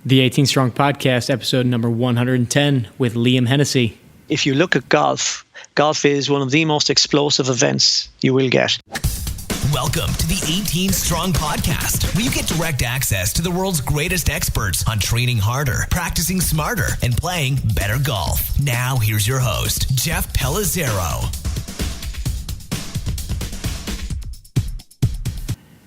The 18 Strong Podcast, episode number 110 with Liam Hennessy. If you look at golf is one of the most explosive events you will get. Welcome to the 18 Strong Podcast, where you get direct access to the world's greatest experts on training harder, practicing smarter, and playing better golf. Now, here's your host, Jeff Pellizzero.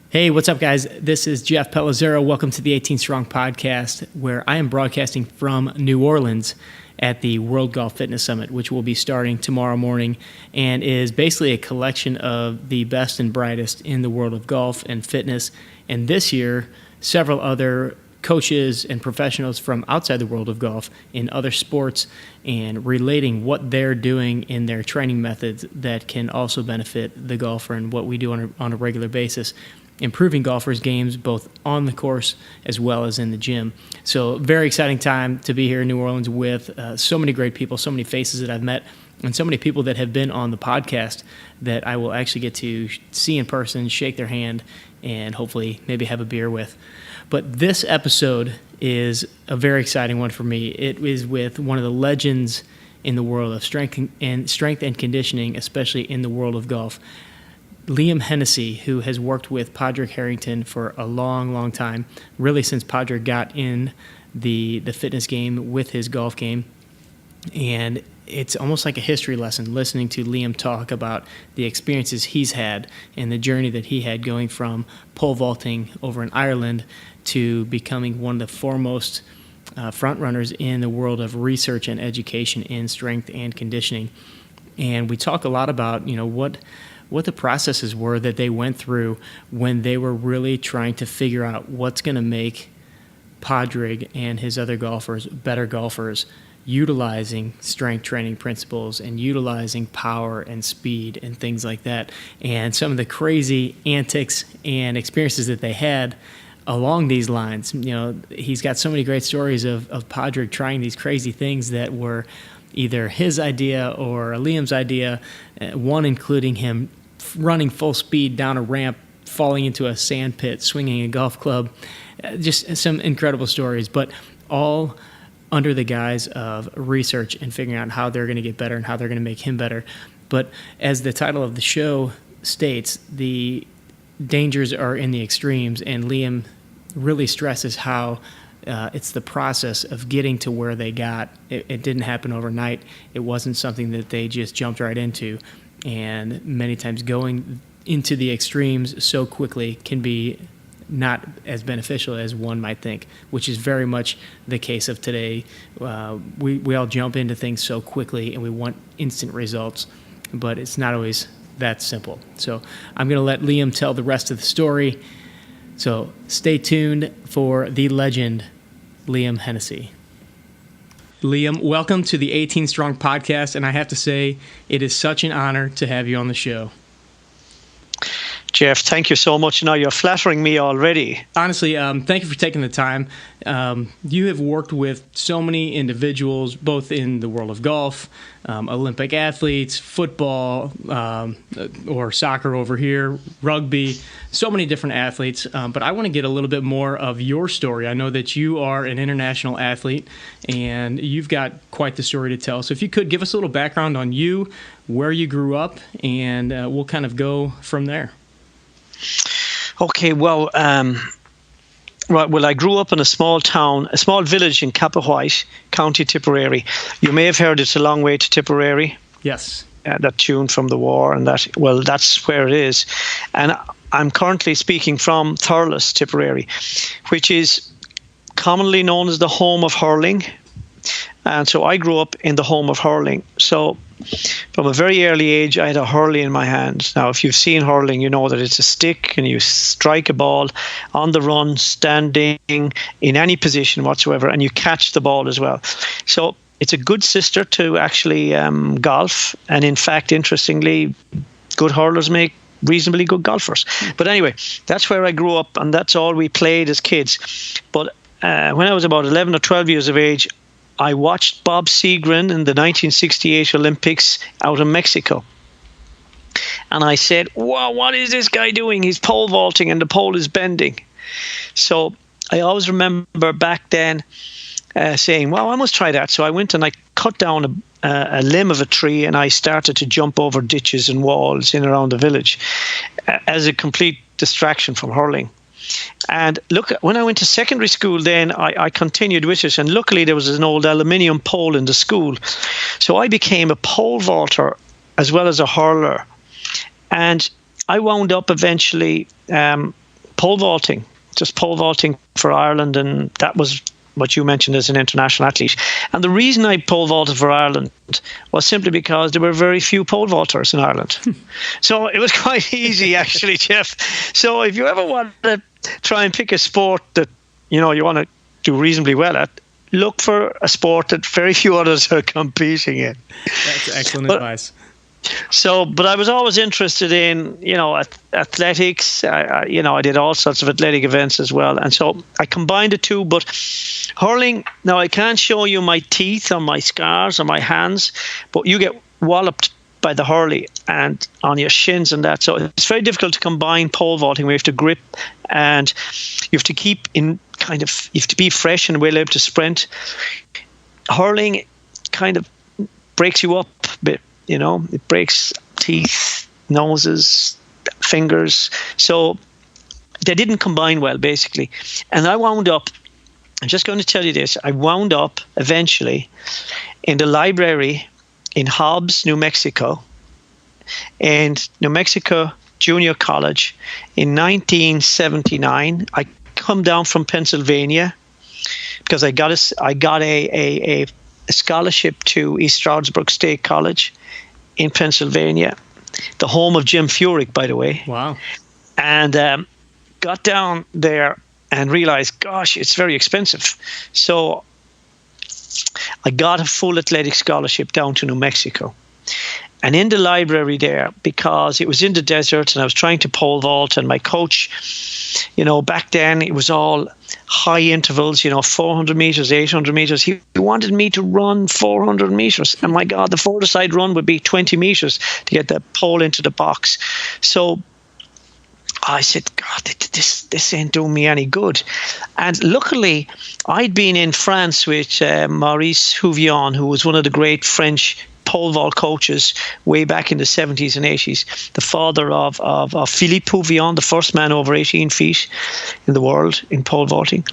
Hey, what's up, guys? This is Jeff Pellizzero. Welcome to the 18 Strong Podcast, where I am broadcasting from New Orleans at the World Golf Fitness Summit, which will be starting tomorrow morning and is basically a collection of the best and brightest in the world of golf and fitness. And this year, several other coaches and professionals from outside the world of golf in other sports and relating what they're doing in their training methods that can also benefit the golfer and what we do on a regular basis, improving golfers' games both on the course as well as in the gym. So very exciting time to be here in New Orleans with so many great people, so many faces that I've met, and so many people that have been on the podcast that I will actually get to see in person, shake their hand, and hopefully maybe have a beer with. But this episode is a very exciting one for me. It is with one of the legends in the world of strength and conditioning, especially in the world of golf. Liam Hennessy, who has worked with Padraig Harrington for a long, long time, really since Padraig got in the fitness game with his golf game. And it's almost like a history lesson listening to Liam talk about the experiences he's had and the journey that he had going from pole vaulting over in Ireland to becoming one of the foremost front runners in the world of research and education in strength and conditioning. And we talk a lot about, what the processes were that they went through when they were really trying to figure out what's going to make Padraig and his other golfers better golfers, utilizing strength training principles and utilizing power and speed and things like that. And some of the crazy antics and experiences that they had along these lines. He's got so many great stories of Padraig trying these crazy things that were either his idea or Liam's idea, one including him running full speed down a ramp, falling into a sand pit, swinging a golf club. Just some incredible stories, but all under the guise of research and figuring out how they're going to get better and how they're going to make him better. But as the title of the show states, the dangers are in the extremes, and Liam really stresses how it's the process of getting to where they got. It didn't happen overnight. It wasn't something that they just jumped right into. And many times going into the extremes so quickly can be not as beneficial as one might think, which is very much the case of today. We all jump into things so quickly and we want instant results, but it's not always that simple. So I'm going to let Liam tell the rest of the story. So stay tuned for the legend, Liam Hennessy. Liam, welcome to the 18 Strong Podcast, and I have to say, it is such an honor to have you on the show. Jeff, thank you so much. Now you're flattering me already. Honestly, thank you for taking the time. You have worked with so many individuals, both in the world of golf, Olympic athletes, football, or soccer over here, rugby, so many different athletes. But I want to get a little bit more of your story. I know that you are an international athlete, and you've got quite the story to tell. So if you could give us a little background on you, where you grew up, and we'll kind of go from there. Okay, well, I grew up in a small village in Capahwite, County Tipperary. You may have heard it's a long way to Tipperary. Yes. That tune from the war, and that's where it is. And I'm currently speaking from Thurles, Tipperary, which is commonly known as the home of hurling. And so I grew up in the home of hurling. So from a very early age, I had a hurley in my hand. Now, if you've seen hurling, you know that it's a stick and you strike a ball on the run, standing, in any position whatsoever, and you catch the ball as well. So it's a good sister to actually golf. And in fact, interestingly, good hurlers make reasonably good golfers. But anyway, that's where I grew up, and that's all we played as kids. But when I was about 11 or 12 years of age, I watched Bob Seagren in the 1968 Olympics out in Mexico. And I said, wow, what is this guy doing? He's pole vaulting and the pole is bending. So I always remember back then saying, well, I must try that. So I went and I cut down a limb of a tree, and I started to jump over ditches and walls in around the village as a complete distraction from hurling. And look, when I went to secondary school then, I continued with it, and luckily there was an old aluminium pole in the school. So I became a pole vaulter as well as a hurler. And I wound up eventually pole vaulting for Ireland, and that was what you mentioned as an international athlete. And the reason I pole vaulted for Ireland was simply because there were very few pole vaulters in Ireland. So it was quite easy, actually, Jeff. So if you ever want to try and pick a sport that you want to do reasonably well at, look for a sport that very few others are competing in. That's excellent advice. But I was always interested in, athletics. I did all sorts of athletic events as well. And so I combined the two. But hurling, now I can't show you my teeth or my scars or my hands, but you get walloped by the hurley and on your shins and that. So it's very difficult to combine pole vaulting where you have to grip and you have to keep you have to be fresh and well able to sprint. Hurling kind of breaks you up a bit. It breaks teeth, noses, fingers. So they didn't combine well, basically. And I wound up, I'm just going to tell you this, I wound up eventually in the library in Hobbs, New Mexico, and New Mexico Junior College in 1979. I come down from Pennsylvania because I got a scholarship to East Stroudsburg State College in Pennsylvania, the home of Jim Furyk, by the way. Wow. And got down there and realized, gosh, it's very expensive. So I got a full athletic scholarship down to New Mexico. And in the library there, because it was in the desert and I was trying to pole vault, and my coach, back then it was all high intervals, 400 meters, 800 meters. He wanted me to run 400 meters. And my God, the furthest side run would be 20 meters to get the pole into the box. So I said, God, this ain't doing me any good. And luckily, I'd been in France with Maurice Houvion, who was one of the great French pole vault coaches way back in the 70s and 80s, the father of Philippe Houvion, the first man over 18 feet in the world in pole vaulting.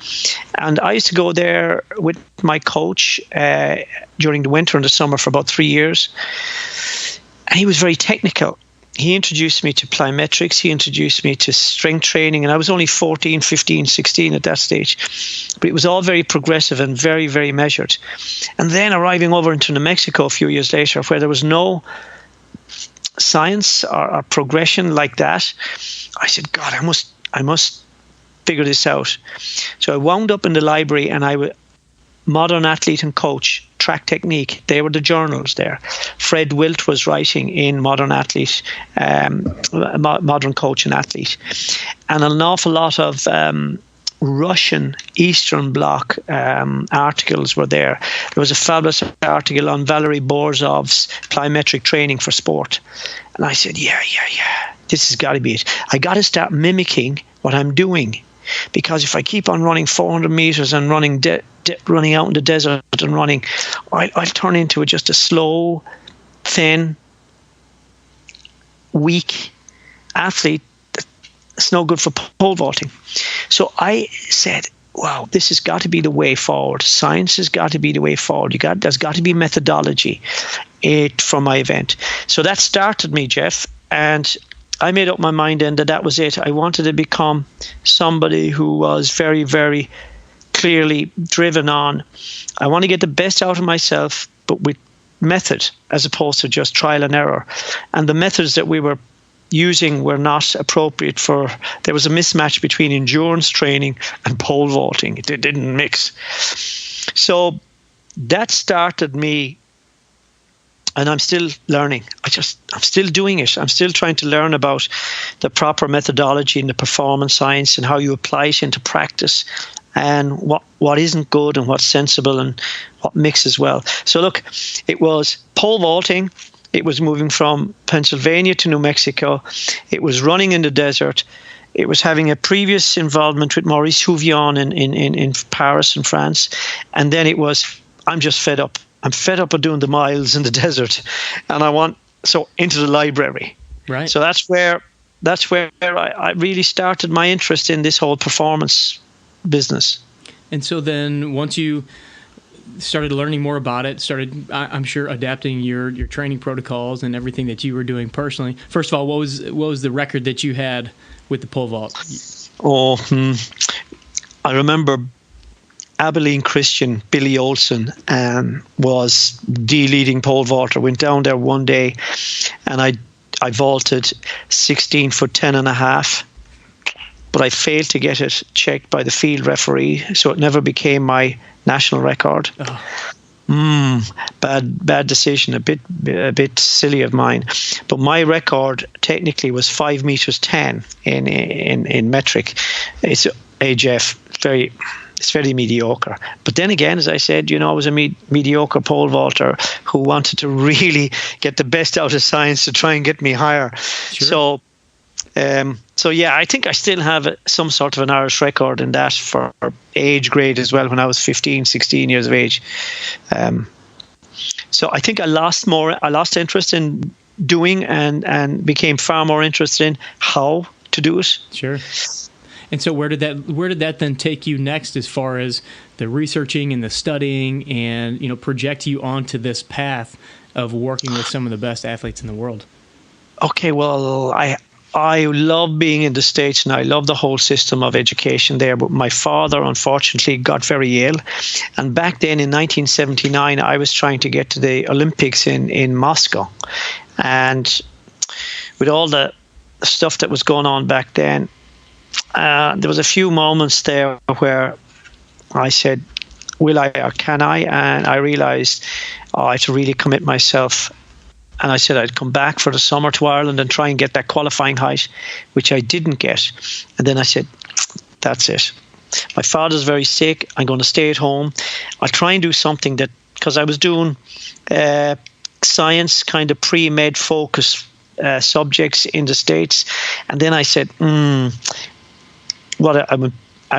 And I used to go there with my coach during the winter and the summer for about 3 years. And he was very technical. He introduced me to plyometrics. He introduced me to strength training. And I was only 14, 15, 16 at that stage. But it was all very progressive and very, very measured. And then arriving over into New Mexico a few years later, where there was no science or progression like that, I said, God, I must figure this out. So I wound up in the library, and I would Modern Athlete and Coach, Track Technique. They were the journals there. Fred Wilt was writing in Modern Athlete, Modern Coach and Athlete. And an awful lot of Russian Eastern Bloc articles were there. There was a fabulous article on Valery Borzov's plyometric training for sport. And I said, yeah, this has got to be it. I got to start mimicking what I'm doing. Because if I keep on running 400 meters and running out in the desert and running, I'll turn into just a slow, thin, weak athlete that's no good for pole vaulting. So I said, wow, this has got to be the way forward. Science has got to be the way forward. There's got to be methodology for my event. So that started me, Jeff, and I made up my mind then that was it. I wanted to become somebody who was very, very clearly driven on, I want to get the best out of myself, but with method as opposed to just trial and error. And the methods that we were using were not appropriate for, there was a mismatch between endurance training and pole vaulting. It didn't mix. So that started me. And I'm still learning. I'm still doing it. I'm still trying to learn about the proper methodology and the performance science and how you apply it into practice and what isn't good and what's sensible and what mixes well. So look, it was pole vaulting. It was moving from Pennsylvania to New Mexico. It was running in the desert. it was having a previous involvement with Maurice Houvion in Paris in France. And then it was, I'm just fed up. I'm fed up of doing the miles in the desert. And into the library. Right. So that's where I really started my interest in this whole performance business. And so then once you started learning more about it, I'm sure, adapting your training protocols and everything that you were doing personally. First of all, what was the record that you had with the pole vault? I remember Abilene Christian, Billy Olson, was the leading pole vaulter. Went down there one day, and I vaulted 16 foot 10 and a half, but I failed to get it checked by the field referee, so it never became my national record. Bad decision, a bit silly of mine. But my record technically was 5 meters 10 in metric. It's HF, it's very mediocre. But then again, as I said, I was a mediocre pole vaulter who wanted to really get the best out of science to try and get me higher. Sure. So yeah, I think I still have some sort of an Irish record in that for age grade as well, when I was 15, 16 years of age. So I think I lost interest in doing and became far more interested in how to do it. Sure. And so where did that then take you next, as far as the researching and the studying and, project you onto this path of working with some of the best athletes in the world? Okay, well, I love being in the States, and I love the whole system of education there. But my father, unfortunately, got very ill. And back then in 1979, I was trying to get to the Olympics in Moscow. And with all the stuff that was going on back then, there was a few moments there where I said, will I or can I? And I realized I had to really commit myself. And I said I'd come back for the summer to Ireland and try and get that qualifying height, which I didn't get. And then I said, that's it. My father's very sick. I'm going to stay at home. I'll try and do something because I was doing science, kind of pre-med focus subjects in the States. And then I said, I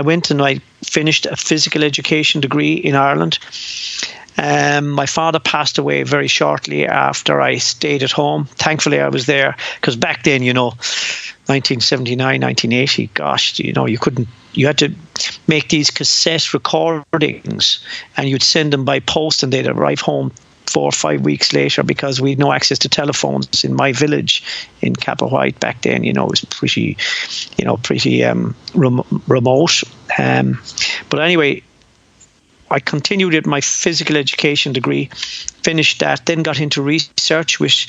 went and I finished a physical education degree in Ireland. My father passed away very shortly after I stayed at home. Thankfully, I was there, because back then, 1979, 1980, gosh, you had to make these cassette recordings, and you'd send them by post, and they'd arrive home 4 or 5 weeks later, because we had no access to telephones in my village in Kappa White back then. It was pretty remote. But anyway, I continued at my physical education degree, finished that, then got into research with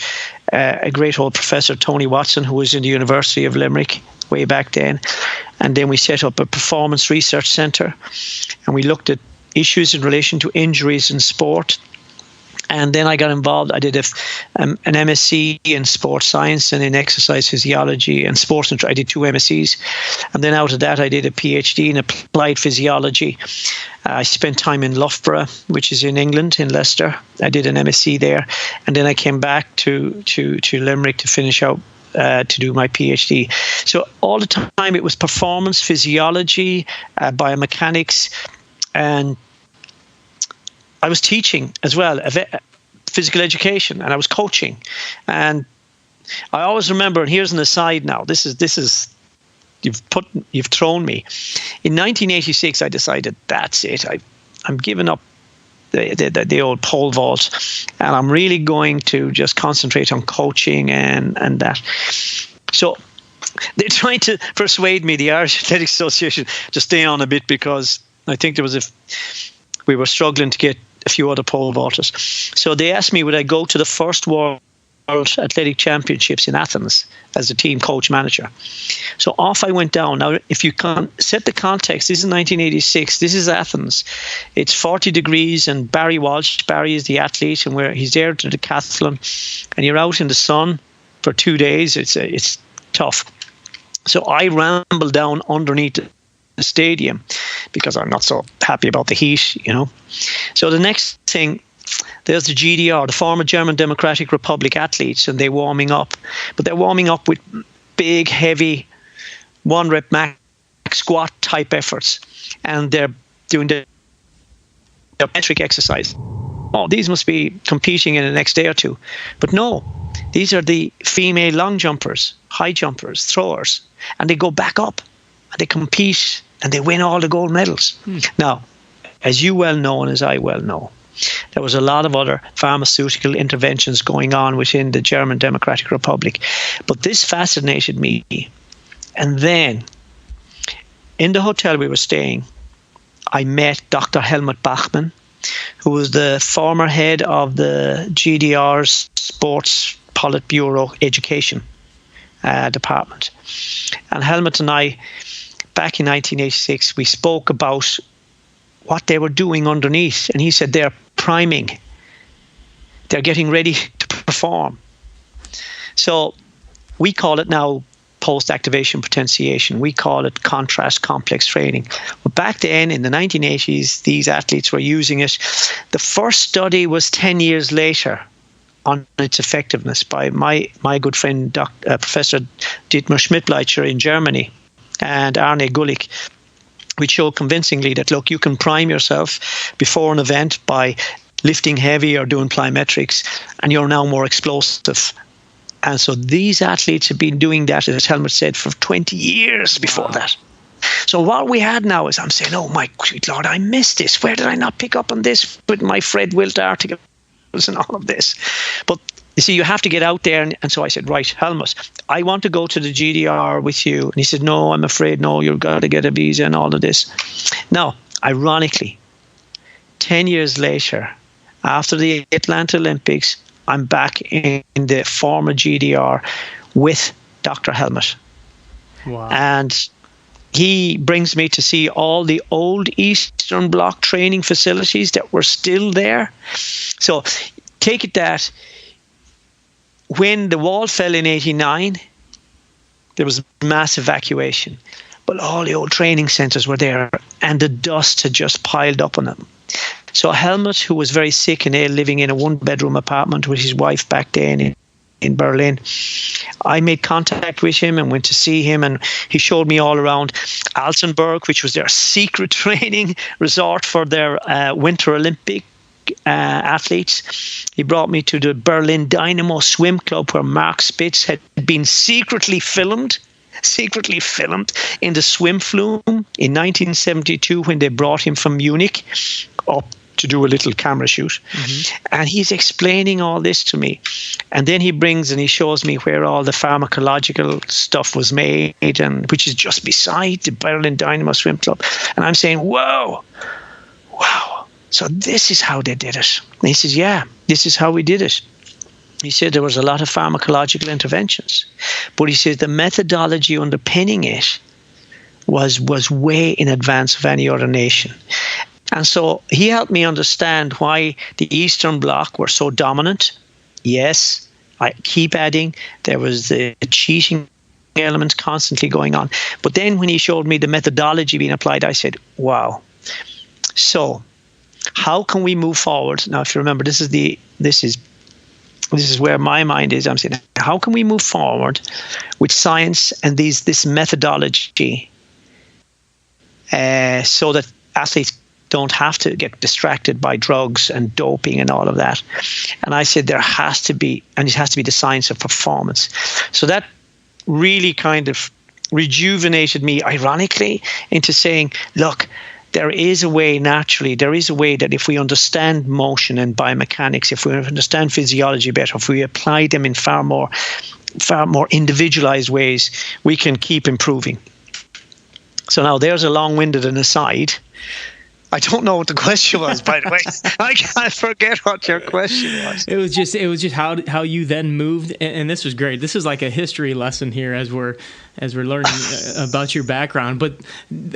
a great old professor, Tony Watson, who was in the University of Limerick way back then. And then we set up a performance research centre, and we looked at issues in relation to injuries in sport. And then I got involved. I did an MSc in sports science and in exercise physiology and sports. I did 2 MScs. And then out of that, I did a PhD in applied physiology. I spent time in Loughborough, which is in England, in Leicester. I did an MSc there. And then I came back to Limerick to finish out to do my PhD. So all the time it was performance physiology, biomechanics, and I was teaching as well, physical education, and I was coaching. And I always remember, and here's an aside now, this is you've thrown me. In 1986, I decided, that's it. I'm giving up the old pole vault, and I'm really going to just concentrate on coaching and that. So they tried to persuade me, the Irish Athletic Association, to stay on a bit, because I think we were struggling to get a few other pole vaulters. So they asked me, would I go to the first World Athletic Championships in Athens as a team coach manager. So off I went down. Now, if you can set the context, this is 1986. This is Athens. It's 40 degrees, and Barry is the athlete, and he's there to the decathlon, and you're out in the sun for 2 days. It's tough. So I rambled down underneath the stadium because I'm not so happy about the heat, So the next thing, there's the GDR, the former German Democratic Republic athletes, and they're warming up. But they're warming up with big, heavy 1 rep max squat type efforts, and they're doing the metric exercise. Oh, these must be competing in the next day or two. But no, these are the female long jumpers, high jumpers, throwers, and they go back up and they compete and they win all the gold medals. Now, as you well know and as I well know, there was a lot of other pharmaceutical interventions going on within the German Democratic Republic. But this fascinated me. And then, in the hotel we were staying, I met Dr. Helmut Bachmann, who was the former head of the GDR's Sports Politburo Education Department. And Helmut and I, back in 1986, we spoke about what they were doing underneath. And he said they're priming. They're getting ready to perform. So we call it now post-activation potentiation. We call it contrast complex training. But back then in the 1980s, these athletes were using it. The first study was 10 years later on its effectiveness by my good friend, Professor Dietmar Schmidtbleicher in Germany and Arne Gulick, which showed convincingly that, look, you can prime yourself before an event by lifting heavy or doing plyometrics, and you're now more explosive. And so these athletes have been doing that, as Helmut said, for 20 years before that. So what we had now is I'm saying, oh my sweet Lord, I missed this. Where did I not pick up on this with my Fred Wilt articles and all of this? But you see, you have to get out there. And so I said, right, Helmut, I want to go to the GDR with you. And he said, no, I'm afraid, no, you've got to get a visa and all of this. Now, ironically, 10 years later, after the Atlanta Olympics, I'm back in the former GDR with Dr. Helmut. Wow. And he brings me to see all the old Eastern Bloc training facilities that were still there. So take it that when the wall fell in 89, there was mass evacuation. But all the old training centers were there, and the dust had just piled up on them. So Helmut, who was very sick and ill, living in a one-bedroom apartment with his wife back then in Berlin, I made contact with him and went to see him, and he showed me all around Altenburg, which was their secret training resort for their Winter Olympic athletes. He brought me to the Berlin Dynamo Swim Club, where Mark Spitz had been secretly filmed in the swim flume in 1972 when they brought him from Munich up to do a little camera shoot. And he's explaining all this to me, and then he brings and he shows me where all the pharmacological stuff was made, and which is just beside the Berlin Dynamo Swim Club. And I'm saying, wow, so this is how they did it. And he says, yeah, this is how we did it. He said there was a lot of pharmacological interventions, but he says the methodology underpinning it was way in advance of any other nation. And so he helped me understand why the Eastern Bloc were so dominant. Yes, I keep adding, there was the cheating element constantly going on. But then when he showed me the methodology being applied, I said, wow. So how can we move forward? Now, if you remember, this is where my mind is. I'm saying, how can we move forward with science and this methodology so that athletes don't have to get distracted by drugs and doping and all of that? And I said there has to be, and it has to be the science of performance. So that really kind of rejuvenated me, ironically, into saying, look, there is a way that if we understand motion and biomechanics, if we understand physiology better, if we apply them in far more individualized ways, we can keep improving. So now there's a long-winded and aside. I don't know what the question was, by the way. I forget what your question was. It was just how you then moved, and this was great. This is like a history lesson here as we're learning about your background, but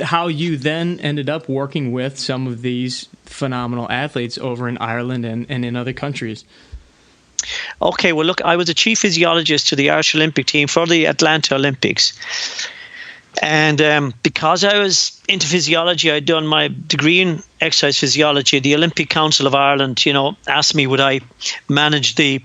how you then ended up working with some of these phenomenal athletes over in Ireland and in other countries. Okay, well, look, I was a chief physiologist to the Irish Olympic team for the Atlanta Olympics. And because I was into physiology, I'd done my degree in exercise physiology. The Olympic Council of Ireland, asked me would I manage the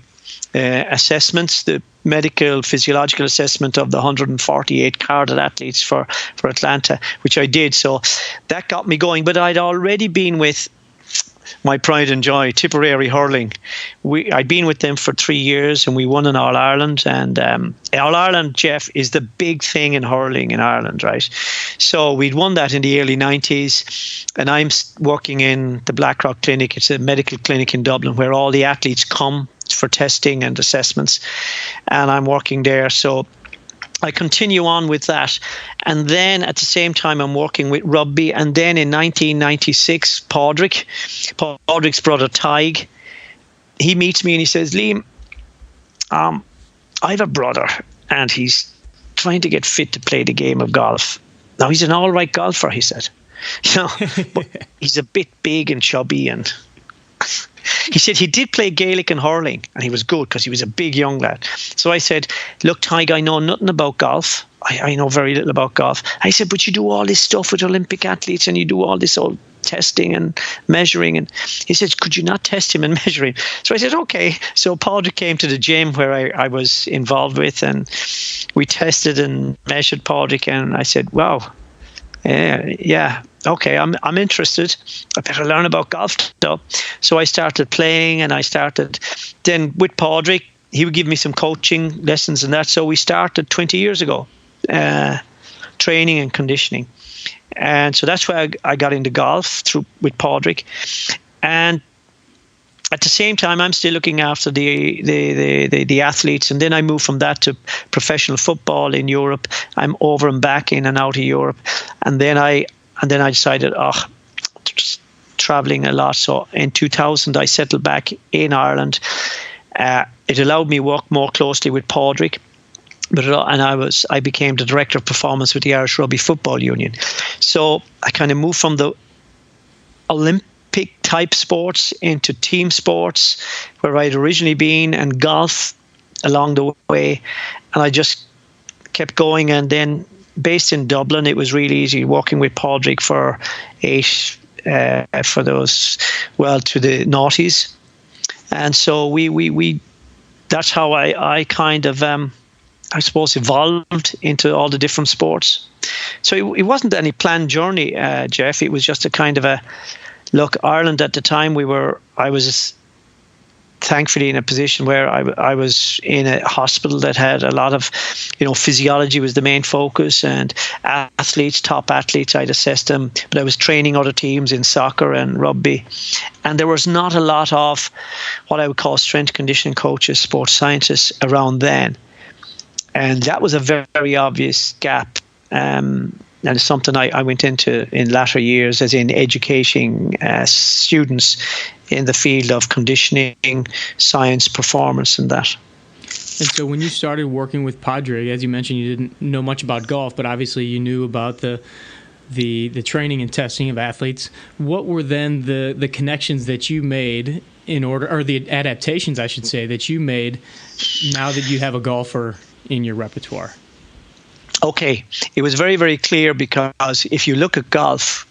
assessments, the medical physiological assessment of the 148 carded athletes for Atlanta, which I did. So that got me going. But I'd already been with my pride and joy, Tipperary Hurling. I'd been with them for 3 years, and we won an All-Ireland. And All-Ireland, Jeff, is the big thing in hurling in Ireland, right? So we'd won that in the early 90s, and I'm working in the Blackrock Clinic. It's a medical clinic in Dublin where all the athletes come for testing and assessments, and I'm working there. So I continue on with that. And then at the same time, I'm working with rugby. And then in 1996, Padraig's brother, Tig, he meets me and he says, Liam, I have a brother and he's trying to get fit to play the game of golf. Now, he's an all right golfer, he said. But he's a bit big and chubby. And he said he did play Gaelic and hurling, and he was good because he was a big young lad. So I said, look, Tig, I know nothing about golf. I know very little about golf. I said, but you do all this stuff with Olympic athletes and you do all this old testing and measuring. And he said, could you not test him and measure him? So I said, okay. So Padraig came to the gym where I was involved with, and we tested and measured Padraig. And I said, wow, yeah. Okay, I'm interested. I better learn about golf though. So I started playing, and I started then with Padraig. He would give me some coaching lessons and that. So we started 20 years ago, training and conditioning. And so that's where I got into golf with Padraig. And at the same time, I'm still looking after the athletes. And then I moved from that to professional football in Europe. I'm over and back in and out of Europe. And then I decided, just traveling a lot. So in 2000, I settled back in Ireland. It allowed me work more closely with Padraig. And I became the director of performance with the Irish Rugby Football Union. So I kind of moved from the Olympic type sports into team sports, where I'd originally been, and golf along the way. And I just kept going. And then based in Dublin, it was really easy working with Padraig for to the noughties. And so we that's how I kind of I suppose evolved into all the different sports. So it wasn't any planned journey, Jeff. It was just a kind of a look. Ireland at the time, I was thankfully in a position where I was in a hospital that had a lot of, physiology was the main focus, and top athletes, I'd assess them, but I was training other teams in soccer and rugby. And there was not a lot of what I would call strength conditioning coaches, sports scientists around then. And that was a very, very obvious gap. And it's something I went into in latter years, as in educating students in the field of conditioning, science, performance, and that. And so when you started working with Padraig, as you mentioned, you didn't know much about golf, but obviously you knew about the training and testing of athletes. What were then the connections that you made or the adaptations, I should say, that you made now that you have a golfer in your repertoire? Okay, it was very, very clear, because if you look at golf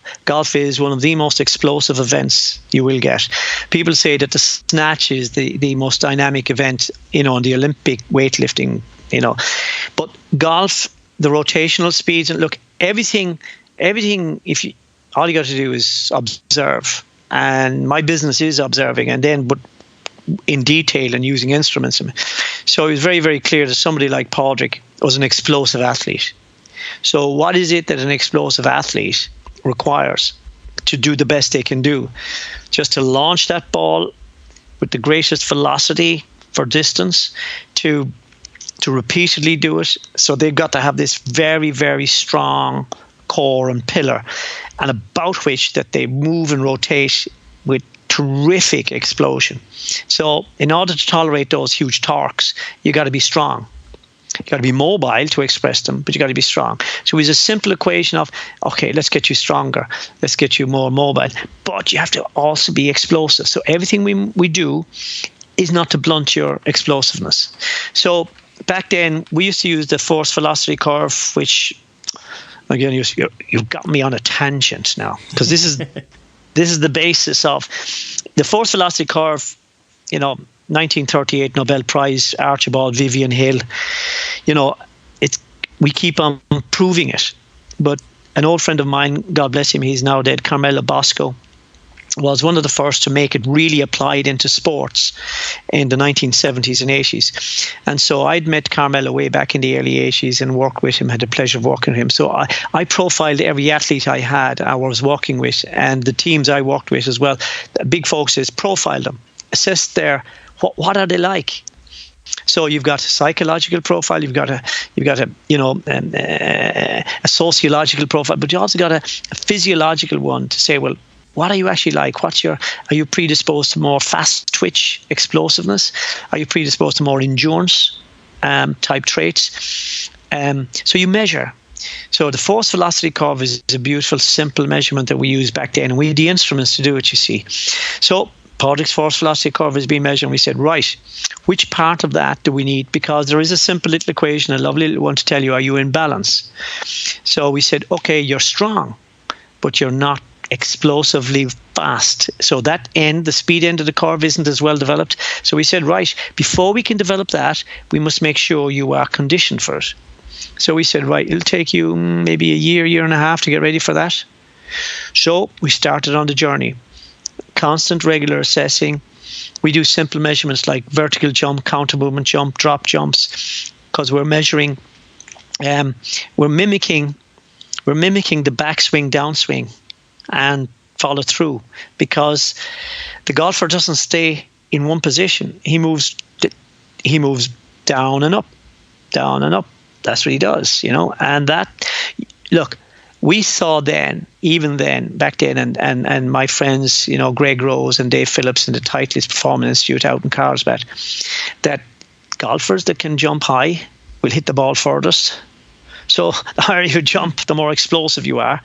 is one of the most explosive events you will get. People say that the snatch is the most dynamic event, in the Olympic weightlifting, But golf, the rotational speeds, and look, everything. All you got to do is observe, and my business is observing, but in detail and using instruments. So it was very, very clear that somebody like Padraig was an explosive athlete. So what is it that an explosive athlete requires to do the best they can do? Just to launch that ball with the greatest velocity for distance, to repeatedly do it. So they've got to have this very, very strong core and pillar, and about which that they move and rotate with terrific explosion. So in order to tolerate those huge torques, you got to be strong. You got to be mobile to express them, but you got to be strong. So it was a simple equation of, okay, let's get you stronger, let's get you more mobile, but you have to also be explosive. So everything we do is not to blunt your explosiveness. So back then, we used to use the force velocity curve, which, again, you've got me on a tangent now, because this is the basis of the force velocity curve. 1938 Nobel Prize, Archibald Vivian Hill. We keep on proving it. But an old friend of mine, God bless him, he's now dead, Carmelo Bosco, was one of the first to make it really applied into sports in the 1970s and 80s. And so I'd met Carmelo way back in the early 80s and worked with him, had the pleasure of working with him. So I profiled every athlete I was working with, and the teams I worked with as well. The big focus is profile them, assess what are they like. So you've got a psychological profile, you've got a sociological profile, but you also got a physiological one to say, well, what are you actually like? Are you predisposed to more fast twitch explosiveness? Are you predisposed to more endurance type traits? So you measure. So the force velocity curve is a beautiful, simple measurement that we used back then, and we had the instruments to do it, you see. So Padraig's force velocity curve has been measured, and we said, right, which part of that do we need? Because there is a simple little equation, a lovely little one to tell you, are you in balance? So we said, okay, you're strong, but you're not explosively fast. So that the speed end of the curve isn't as well developed. So we said, right, before we can develop that, we must make sure you are conditioned for it. So we said, right, it'll take you maybe a year and a half to get ready for that. So we started on the journey. Constant, regular assessing. We do simple measurements like vertical jump, counter movement jump, drop jumps, because we're measuring, we're mimicking the backswing, downswing, and follow through, because the golfer doesn't stay in one position. He moves down and up, down and up. That's what he does, And that, look, we saw back then, and my friends, Greg Rose and Dave Phillips in the Titleist Performance Institute out in Carlsbad, that golfers that can jump high will hit the ball furthest. So the higher you jump, the more explosive you are.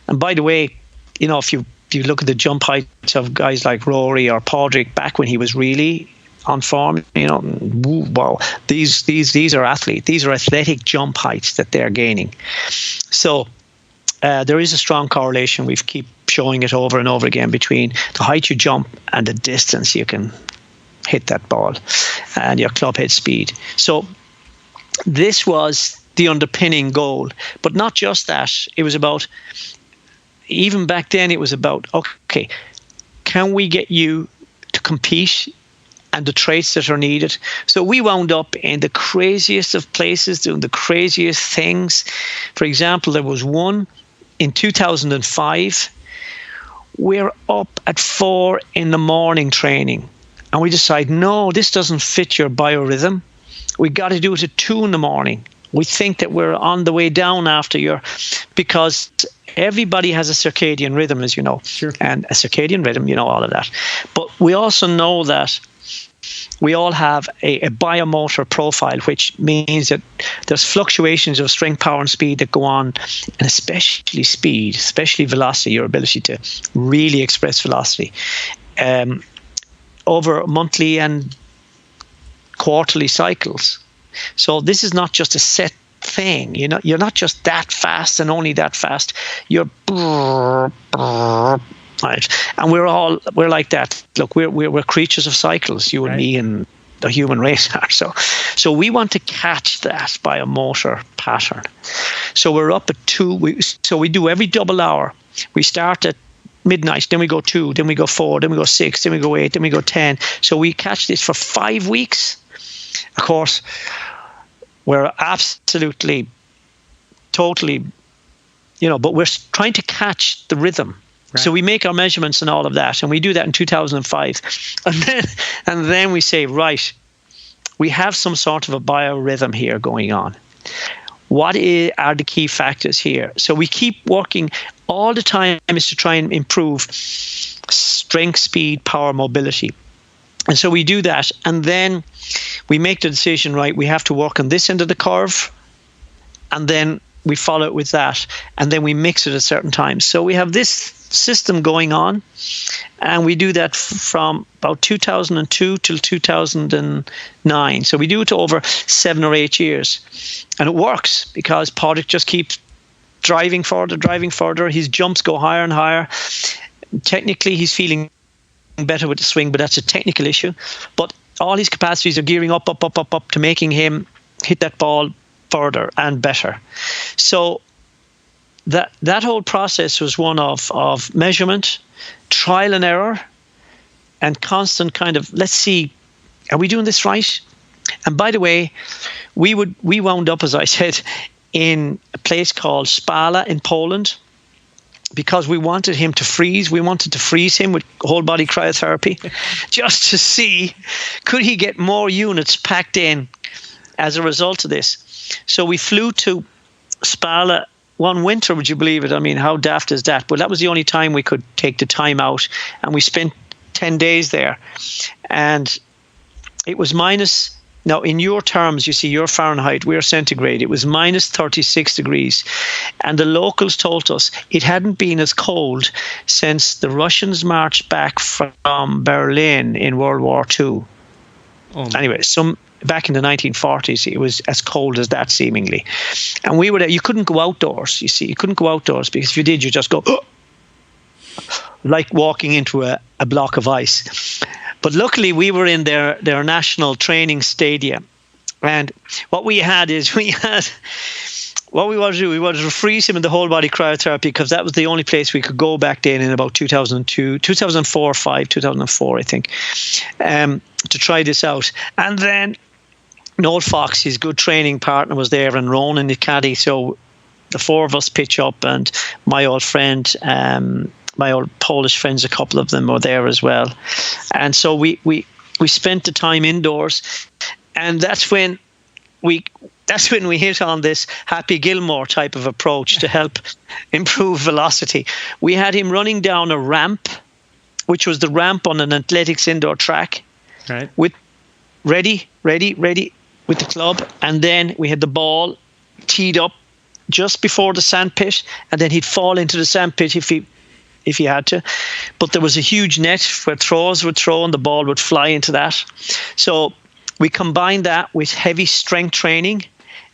And by the way, if you look at the jump heights of guys like Rory or Padraig back when he was really on form, wow, these are athletes. These are athletic jump heights that they're gaining. So there is a strong correlation. We keep showing it over and over again between the height you jump and the distance you can hit that ball and your club head speed. So this was the underpinning goal, but not just that. It was about, even back then, it was about, okay, can we get you to compete and the traits that are needed? So we wound up in the craziest of places, doing the craziest things. For example, there was one in 2005. We're up at 4 a.m. training, and we decide, no, this doesn't fit your biorhythm. We got to do it at 2 a.m. We think that we're on the way down after because everybody has a circadian rhythm, as you know. Sure. And a circadian rhythm, all of that. But we also know that we all have a biomotor profile, which means that there's fluctuations of strength, power, and speed that go on, and especially speed, especially velocity, your ability to really express velocity, over monthly and quarterly cycles. So this is not just a set thing. You're not just that fast and only that fast. You're right, and we're like that. Look, we're creatures of cycles, you and me, and the human race are. So we want to catch that by a motor pattern. So we're up at 2. So we do every double hour. We start at midnight, then we go 2, then we go 4, then we go 6, then we go 8, then we go 10. So we catch this for 5 weeks. Of course, we're absolutely, totally, but we're trying to catch the rhythm. Right. So we make our measurements and all of that, and we do that in 2005. And then we say, right, we have some sort of a biorhythm here going on. What are the key factors here? So we keep working all the time is to try and improve strength, speed, power, mobility. And so we do that, and then we make the decision, right, we have to work on this end of the curve, and then we follow it with that, and then we mix it at certain times. So we have this system going on, and we do that from about 2002 till 2009. So we do it over 7 or 8 years, and it works because Padraig just keeps driving further. His jumps go higher and higher. Technically, he's feeling better with the swing, but that's a technical issue. But all his capacities are gearing up to making him hit that ball further and better. So that whole process was one of measurement, trial and error, and constant kind of, let's see, are we doing this right? And by the way, we wound up, as I said, in a place called Spala in Poland, because we wanted him to freeze. We wanted to freeze him with whole body cryotherapy just to see, could he get more units packed in as a result of this. So we flew to Spala one winter, would you believe it? I mean, how daft is that? But that was the only time we could take the time out, and we spent 10 days there. And it was minus, now in your terms, you see, your Fahrenheit, we're centigrade, it was minus 36 degrees. And the locals told us it hadn't been as cold since the Russians marched back from Berlin in World War II. Anyway, back in the 1940s, it was as cold as that, seemingly. And we were there. You couldn't go outdoors, you see. You couldn't go outdoors, because if you did, you just go, oh, like walking into a block of ice. But luckily, we were in their national training stadium. And what we had is, what we wanted to do, we wanted to freeze him in the whole body cryotherapy, because that was the only place we could go back then in about 2004, I think, to try this out. And then Noel Fox, his good training partner, was there, and Ronan the caddy. So the four of us pitch up, and my old friend, my old Polish friends, a couple of them were there as well. And so we spent the time indoors, and that's when we hit on this Happy Gilmore type of approach to help improve velocity. We had him running down a ramp, which was the ramp on an athletics indoor track, right, with ready with the club, and then we had the ball teed up just before the sandpit, and then he'd fall into the sandpit if he had to. But there was a huge net where throwers would throw and the ball would fly into that. So we combined that with heavy strength training.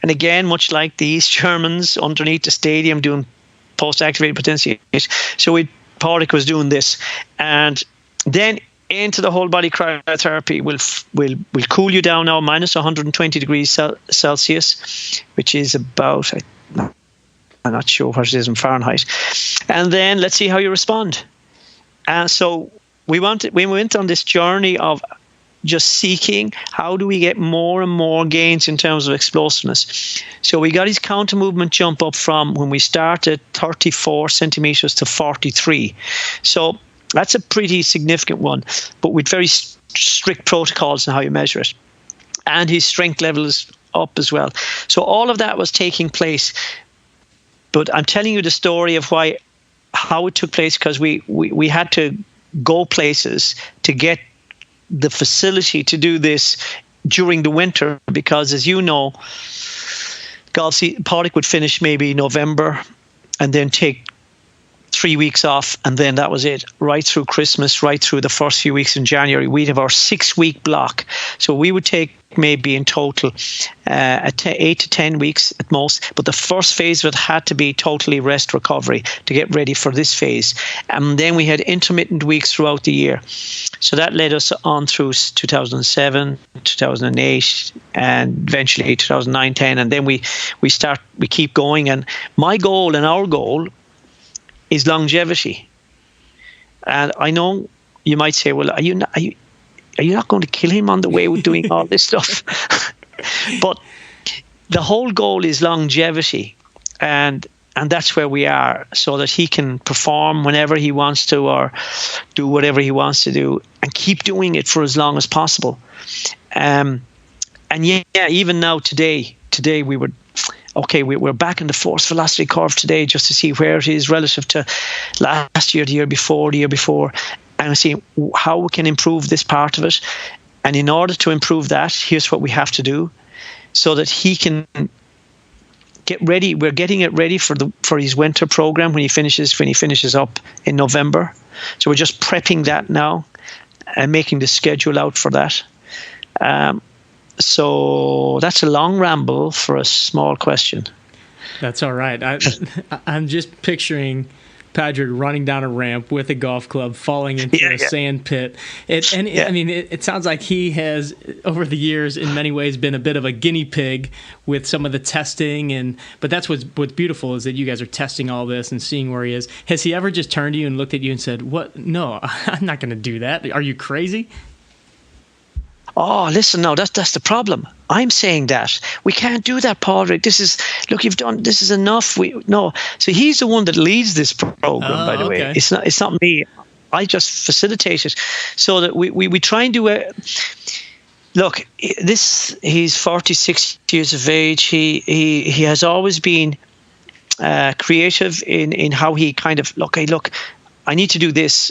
And again, much like the East Germans underneath the stadium doing post-activated potentiators. So Padraig was doing this. And then into the whole body cryotherapy will cool you down now, minus 120 degrees Celsius, which is about, I'm not sure what it is in Fahrenheit. And then let's see how you respond. And so we went on this journey of just seeking, how do we get more and more gains in terms of explosiveness? So we got his counter movement jump up from, when we started, 34 centimeters to 43. So that's a pretty significant one, but with very strict protocols on how you measure it. And his strength level is up as well. So all of that was taking place. But I'm telling you the story of how it took place, because we had to go places to get the facility to do this during the winter, because, as you know, Padraig would finish maybe November and then take 3 weeks off, and then that was it, right through Christmas, right through the first few weeks in January. We'd have our 6-week block. So we would take maybe in total 8 to 10 weeks at most. But the first phase of it had to be totally rest recovery to get ready for this phase. And then we had intermittent weeks throughout the year. So that led us on through 2007, 2008, and eventually 2009, 10. And then we keep going. And my goal and our goal is longevity. And I know you might say, well, are you not going to kill him on the way with doing all this stuff? But the whole goal is longevity, and that's where we are, so that he can perform whenever he wants to, or do whatever he wants to do, and keep doing it for as long as possible. And yeah, even now today we're back in the force velocity curve today, just to see where it is relative to last year, the year before, and see how we can improve this part of it. And in order to improve that, here's what we have to do, so that he can get ready. We're getting it ready for his winter program when he finishes up in November. So we're just prepping that now and making the schedule out for that. So that's a long ramble for a small question. That's all right. I'm just picturing Padraig running down a ramp with a golf club, falling into a sand pit. It sounds like he has, over the years, in many ways, been a bit of a guinea pig with some of the testing. But that's what's beautiful, is that you guys are testing all this and seeing where he is. Has he ever just turned to you and looked at you and said, "What? No, I'm not going to do that. Are you crazy?" Oh, listen, no, that's the problem. I'm saying that we can't do that, Padraig. You've done, this is enough. So he's the one that leads this program, by the way. It's not me. I just facilitate it so that we try and do look, he's 46 years of age. He has always been creative in how he kind of, look, I need to do this.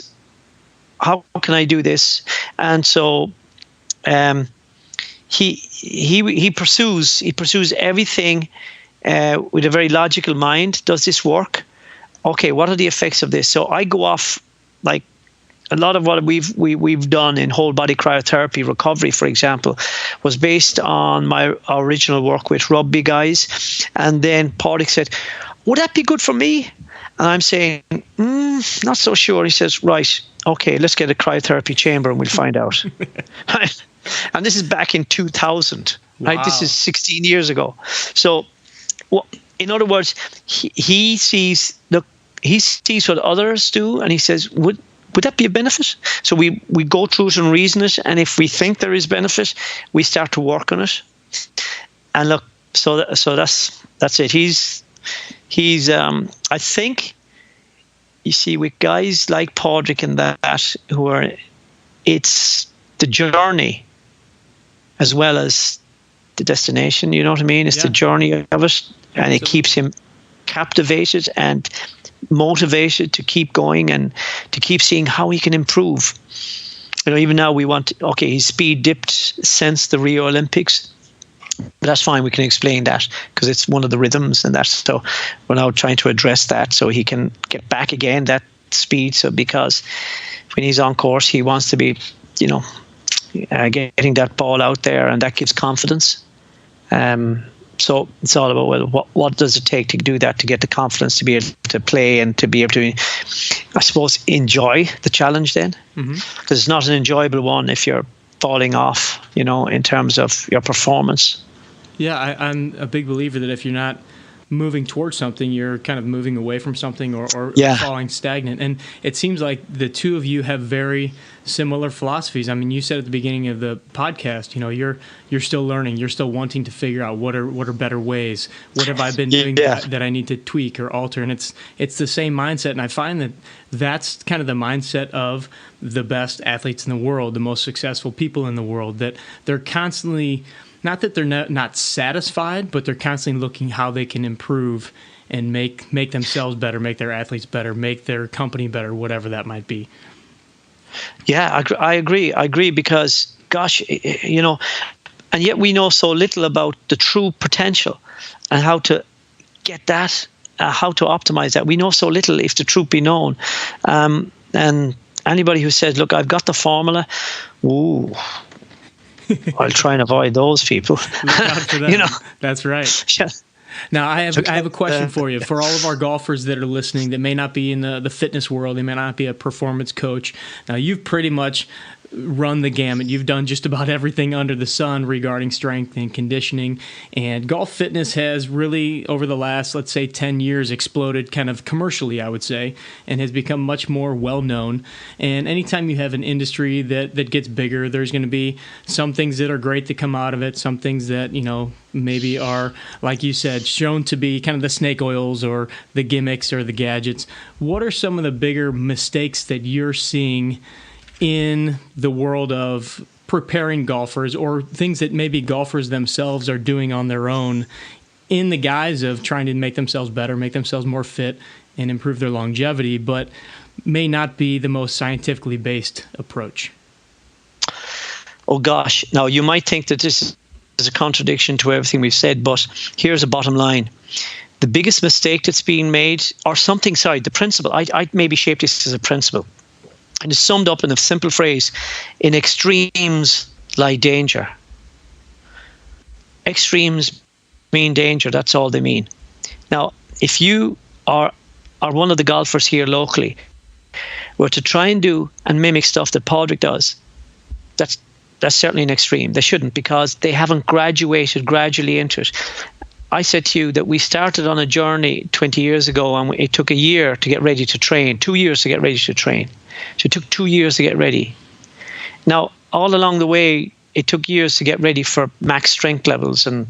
How can I do this? And so he pursues everything with a very logical mind. Does this work? Okay, what are the effects of this? So I go off, like a lot of what we've done in whole body cryotherapy recovery, for example, was based on my original work with rugby guys. And then Padraig said, "Would that be good for me?" And I'm saying, not so sure. He says, "Right, okay, let's get a cryotherapy chamber and we'll find out." And this is back in 2000, right? Wow. This is 16 years ago. So, in other words, he sees what others do, and he says, would that be a benefit? So we go through it and reason it, and if we think there is benefit, we start to work on it. And look, so that's it. He's I think, you see, with guys like Padraig and that, it's the journey as well as the destination, you know what I mean? It's the journey of it, and it keeps him captivated and motivated to keep going and to keep seeing how he can improve. Even now his speed dipped since the Rio Olympics. But that's fine, we can explain that because it's one of the rhythms and that. So we're now trying to address that so he can get back again, that speed. So because when he's on course, he wants to be, getting that ball out there, and that gives confidence. So it's all about, what does it take to do that, to get the confidence to be able to play and to be able to, I suppose, enjoy the challenge then. Because it's not an enjoyable one if you're falling off, in terms of your performance. Yeah, I'm a big believer that if you're not moving towards something, you're kind of moving away from something or falling stagnant. And it seems like the two of you have very similar philosophies. I mean, you said at the beginning of the podcast, you're still learning, you're still wanting to figure out what are better ways. What have I been doing that I need to tweak or alter? And it's the same mindset. And I find that's kind of the mindset of the best athletes in the world, the most successful people in the world, that they're constantly, not that they're not satisfied, but they're constantly looking how they can improve and make themselves better, make their athletes better, make their company better, whatever that might be. Yeah, I agree because, gosh, and yet we know so little about the true potential and how to get that, how to optimize that. We know so little, if the truth be known. And anybody who says, "Look, I've got the formula," ooh, I'll try and avoid those people. Look out for them. That's right. Yeah. Now, I have a question for you. For all of our golfers that are listening that may not be in the fitness world, they may not be a performance coach. Now, you've pretty much run the gamut. You've done just about everything under the sun regarding strength and conditioning. And golf fitness has really, over the last, let's say, 10 years, exploded kind of commercially, I would say, and has become much more well-known. And anytime you have an industry that gets bigger, there's going to be some things that are great that come out of it, some things that, maybe are, like you said, shown to be kind of the snake oils or the gimmicks or the gadgets. What are some of the bigger mistakes that you're seeing in the world of preparing golfers, or things that maybe golfers themselves are doing on their own in the guise of trying to make themselves better, make themselves more fit, and improve their longevity, but may not be the most scientifically based approach? Oh, gosh. Now, you might think that this is a contradiction to everything we've said, but here's a bottom line. The biggest mistake that's being made, or something, the principle, I'd maybe shape this as a principle. And it's summed up in a simple phrase: in extremes lie danger. Extremes mean danger, that's all they mean. Now, if you are or one of the golfers here locally were to try and do and mimic stuff that Padraig does, that's certainly an extreme. They shouldn't, because they haven't graduated gradually into it. I said to you that we started on a journey 20 years ago, and it took a year to get ready to train, 2 years to get ready to train. So it took 2 years to get ready. Now, all along the way, it took years to get ready for max strength levels and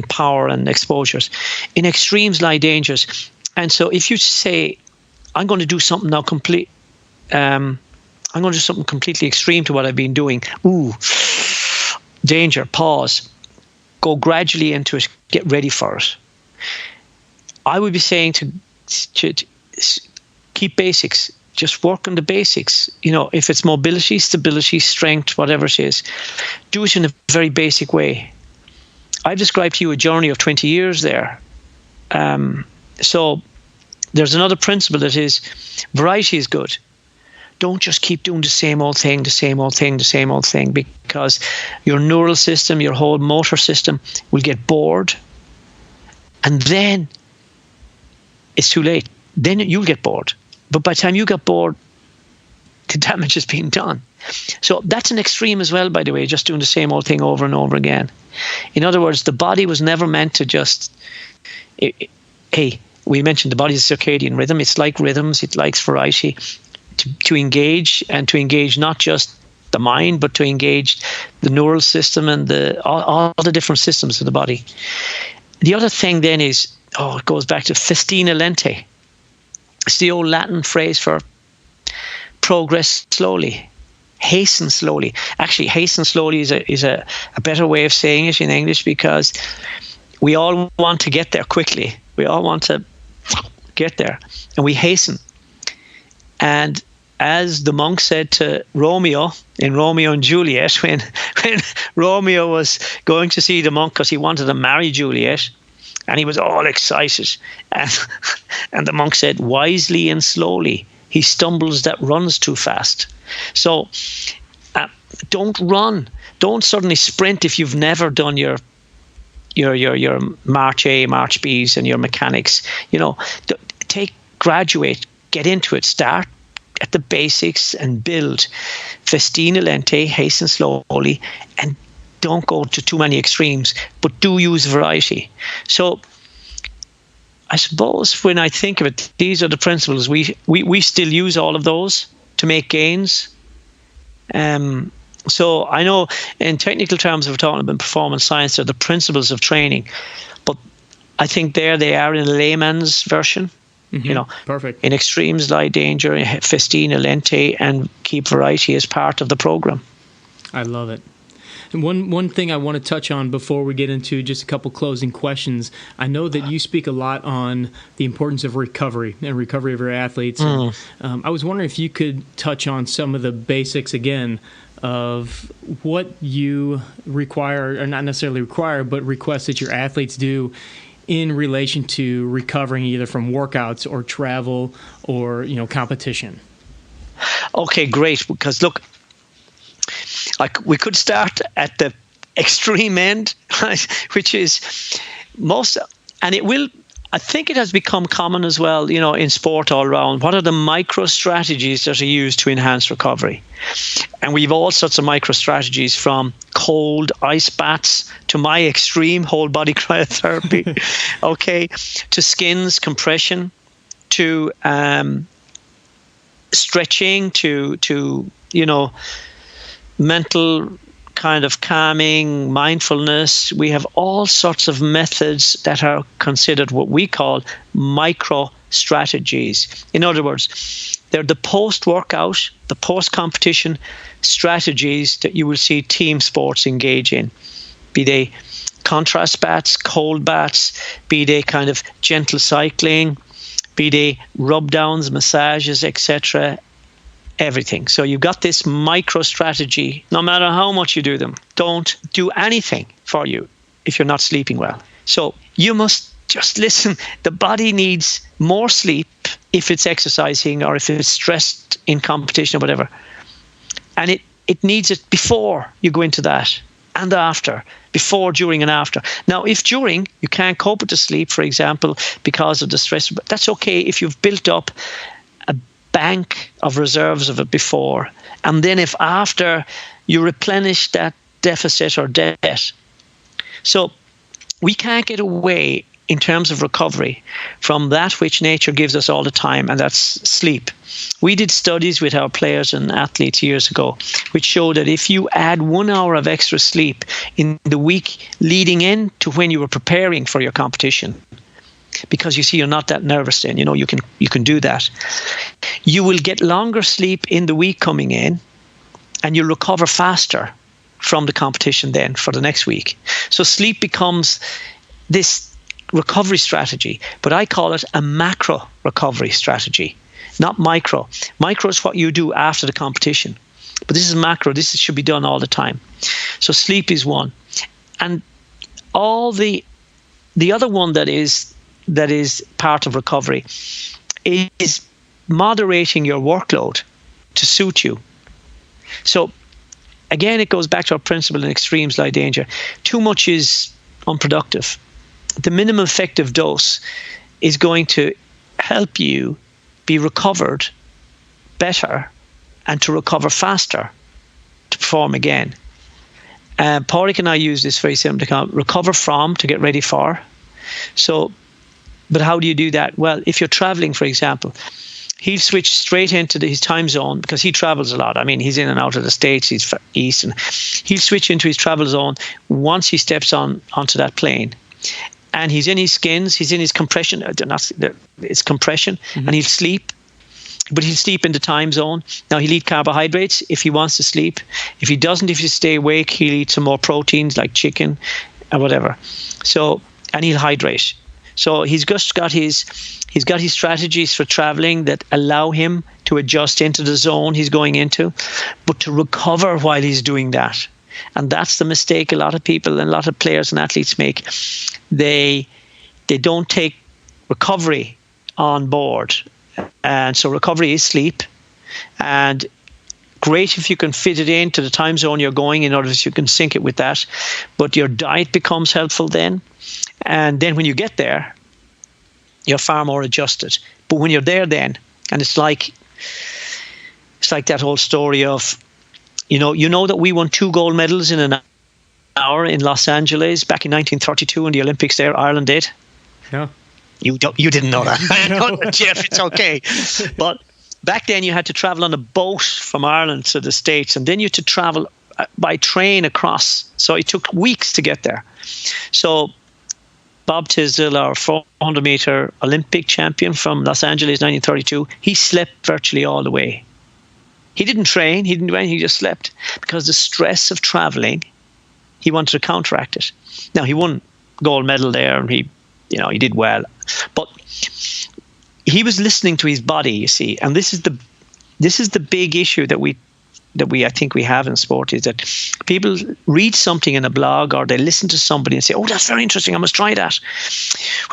power and exposures. In extremes lie dangers. And so if you say, I'm going to do something now I'm going to do something completely extreme to what I've been doing. Ooh, danger, pause. Go gradually into it, get ready for it. I would be saying to keep basics, just work on the basics. You know, if it's mobility, stability, strength, whatever it is, do it in a very basic way. I've described to you a journey of 20 years there. So there's another principle that is, variety is good. Don't just keep doing the same old thing, because your neural system, your whole motor system will get bored. And then it's too late. Then you'll get bored. But by the time you get bored, the damage has been done. So that's an extreme as well, by the way, just doing the same old thing over and over again. In other words, the body was never meant to just, hey, we mentioned the body's circadian rhythm. It's like rhythms. It likes variety. To engage, and to engage not just the mind, but to engage the neural system and all the different systems of the body. The other thing then is, it goes back to festina lente. It's the old Latin phrase for progress slowly, hasten slowly. Actually, hasten slowly is a better way of saying it in English, because we all want to get there quickly. We all want to get there, and we hasten. And as the monk said to Romeo in Romeo and Juliet, when Romeo was going to see the monk because he wanted to marry Juliet, and he was all excited, and the monk said, wisely and slowly, he stumbles that runs too fast. So don't run. Don't suddenly sprint if you've never done your March A, March Bs and your mechanics. You know, graduate, get into it, start at the basics and build. Festina lente, hasten slowly, and don't go to too many extremes, but do use variety. So I suppose when I think of it, these are the principles. We still use all of those to make gains. So I know in technical terms, we're talking about performance science, they're the principles of training, but I think there they are in a layman's version. Mm-hmm. You know, perfect. In extremes lie danger, festina lente, and keep variety as part of the program. I love it. And one thing I want to touch on before we get into just a couple closing questions, I know that you speak a lot on the importance of recovery and recovery of your athletes. And, I was wondering if you could touch on some of the basics again of what you require, or not necessarily require, but request that your athletes do in relation to recovering either from workouts or travel or, competition. Okay, great. Because look, we could start at the extreme end, which is most, and it will, I think it has become common as well, in sport all around. What are the micro strategies that are used to enhance recovery? And we've all sorts of micro strategies, from cold ice baths to my extreme whole body cryotherapy, okay, to skins, compression, to stretching, to mental kind of calming, mindfulness. We have all sorts of methods that are considered what we call micro strategies. In other words, they're the post-workout, the post-competition strategies that you will see team sports engage in, be they contrast baths, cold baths, be they kind of gentle cycling, be they rub downs, massages, etc., everything. So you've got this micro strategy. No matter how much you do them, don't do anything for you if you're not sleeping well. So you must just listen. The body needs more sleep if it's exercising or if it's stressed in competition or whatever. And it needs it before you go into that. and after, before, during, and after. Now, if during you can't cope with the sleep, for example, because of the stress, that's okay if you've built up a bank of reserves of it before. And then if after you replenish that deficit or debt. So we can't get away in terms of recovery from that which nature gives us all the time, and that's sleep. We did studies with our players and athletes years ago, which showed that if you add 1 hour of extra sleep in the week leading in to when you were preparing for your competition, because you see you're not that nervous then, you can do that, you will get longer sleep in the week coming in, and you'll recover faster from the competition then for the next week. So sleep becomes this recovery strategy, but I call it a macro recovery strategy, not micro. Micro is what you do after the competition, but this is macro. This should be done all the time. So sleep is one, and all the other one that is part of recovery is moderating your workload to suit you. So again, it goes back to our principle in extremes lie danger. Too much is unproductive. The minimum effective dose is going to help you be recovered better and to recover faster to perform again. Padraig and I use this very simply: recover from, to get ready for. So, but how do you do that? Well, if you're traveling, for example, he'll switch straight into his time zone because he travels a lot. I mean, he's in and out of the States, he's east, and he'll switch into his travel zone once he steps onto that plane. And he's in his skins, he's in his compression, it's compression, and he'll sleep. But he'll sleep in the time zone. Now, he'll eat carbohydrates if he wants to sleep. If he doesn't, if he stay awake, he'll eat some more proteins like chicken or whatever. So, and he'll hydrate. So he's got his strategies for traveling that allow him to adjust into the zone he's going into, but to recover while he's doing that. And that's the mistake a lot of people and a lot of players and athletes make. They don't take recovery on board. And so recovery is sleep. And great if you can fit it into the time zone you're going in order that you can sync it with that. But your diet becomes helpful then. And then when you get there, you're far more adjusted. But when you're there then, and it's like that whole story of, you know that we won 2 gold medals in an hour in Los Angeles back in 1932 in the Olympics there. Ireland did. Yeah. You didn't know that. No. Jeff, it's okay. But back then you had to travel on a boat from Ireland to the States, and then you had to travel by train across. So it took weeks to get there. So Bob Tisdale, our 400-meter Olympic champion from Los Angeles 1932, he slept virtually all the way. He didn't train, he didn't do anything, he just slept. Because the stress of traveling, he wanted to counteract it. Now, he won gold medal there, and he did well. But he was listening to his body, you see. And this is the big issue that we I think we have in sport, is that people read something in a blog or they listen to somebody and say, oh, that's very interesting, I must try that.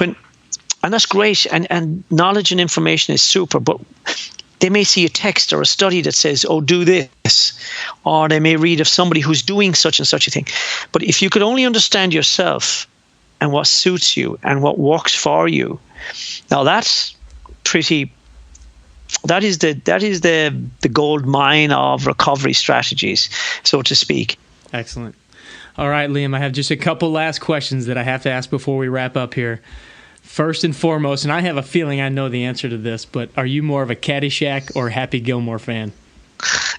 And that's great, and knowledge and information is super, but they may see a text or a study that says, oh, do this, or they may read of somebody who's doing such and such a thing. But if you could only understand yourself and what suits you and what works for you, now that is the gold mine of recovery strategies, so to speak. Excellent. All right, Liam, I have just a couple last questions that I have to ask before we wrap up here. First and foremost, and I have a feeling I know the answer to this, but are you more of a Caddyshack or Happy Gilmore fan?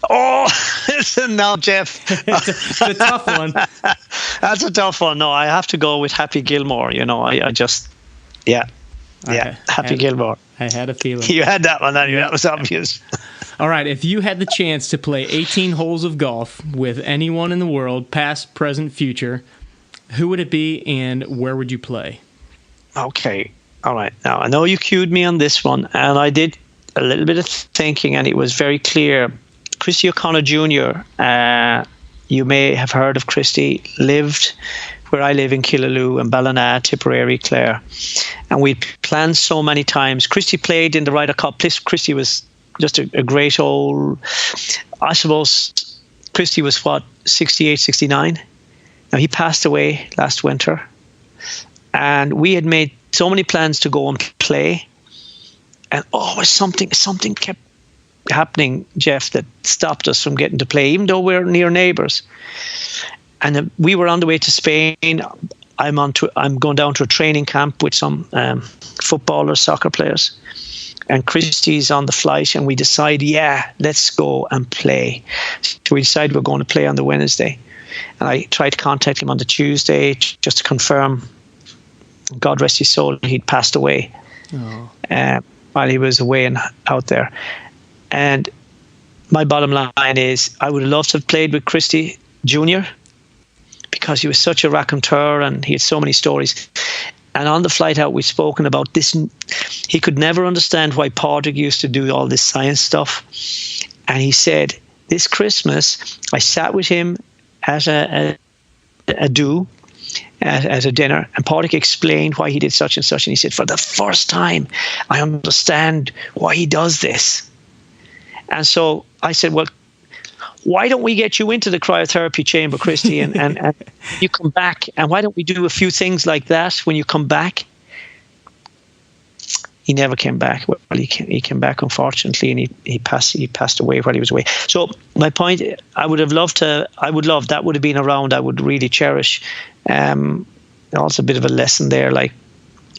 Oh, listen now, Jeff. It's a tough one. That's a tough one. No, I have to go with Happy Gilmore. Happy Gilmore. I had a feeling. You had that one, that was obvious. All right, if you had the chance to play 18 holes of golf with anyone in the world, past, present, future, who would it be and where would you play? Okay. All right. Now, I know you cued me on this one, and I did a little bit of thinking, and it was very clear. Christy O'Connor Jr., you may have heard of Christy, lived where I live in Killaloo and Ballina, Tipperary, Clare. And we planned so many times. Christy played in the Ryder Cup. Christy was just a great old, I suppose, Christy was 68, 69. Now, he passed away last winter, and we had made so many plans to go and play, and something kept happening, Jeff, that stopped us from getting to play, even though we're near neighbours. And we were on the way to Spain. I'm going down to a training camp with some footballers, soccer players, and Christy's on the flight, and we decide, let's go and play. So we decided we're going to play on the Wednesday, and I tried to contact him on the Tuesday just to confirm. God rest his soul, he'd passed away while he was away and out there. And my bottom line is, I would have loved to have played with Christy Jr., because he was such a raconteur and he had so many stories. And on the flight out, we've spoken about this. He could never understand why Padraig used to do all this science stuff. And he said, this Christmas, I sat with him at a dinner, and Padraig explained why he did such and such. And he said, for the first time, I understand why he does this. And so I said, well, why don't we get you into the cryotherapy chamber, Christy, and you come back, and why don't we do a few things like that when you come back? He never came back. Well, he came back, unfortunately, and he passed away while he was away. So my point, that would have been around. I would really cherish. Also a bit of a lesson there, like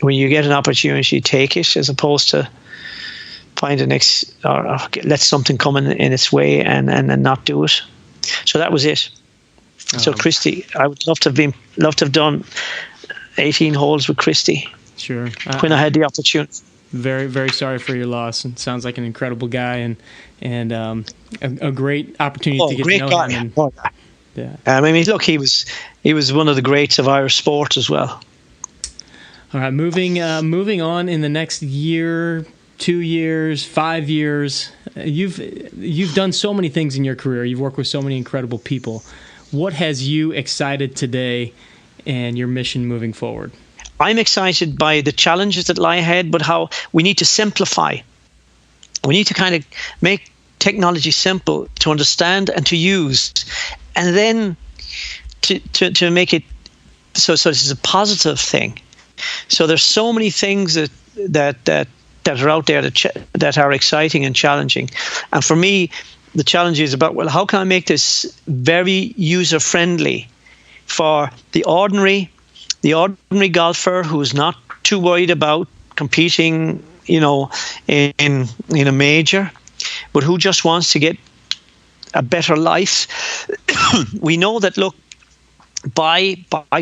when you get an opportunity, take it, as opposed to find the next or let something come in its way and not do it. So that was it. So Christy, I would love to have done 18 holes with Christy. Sure. When I had the opportunity. Very, very sorry for your loss. And sounds like an incredible guy and a great opportunity to get to know him. Yeah. I mean, look, he was one of the greats of Irish sport as well. All right, moving on in the next year, 2 years, 5 years. You've done so many things in your career. You've worked with so many incredible people. What has you excited today and your mission moving forward? I'm excited by the challenges that lie ahead, but how we need to simplify. We need to kind of make technology simple to understand and to use, and then to make it so it's a positive thing. So there's so many things that are out there that are exciting and challenging. And for me, the challenge is about, well, how can I make this very user-friendly for the ordinary golfer who's not too worried about competing, in a major, but who just wants to get a better life. We know that, look, by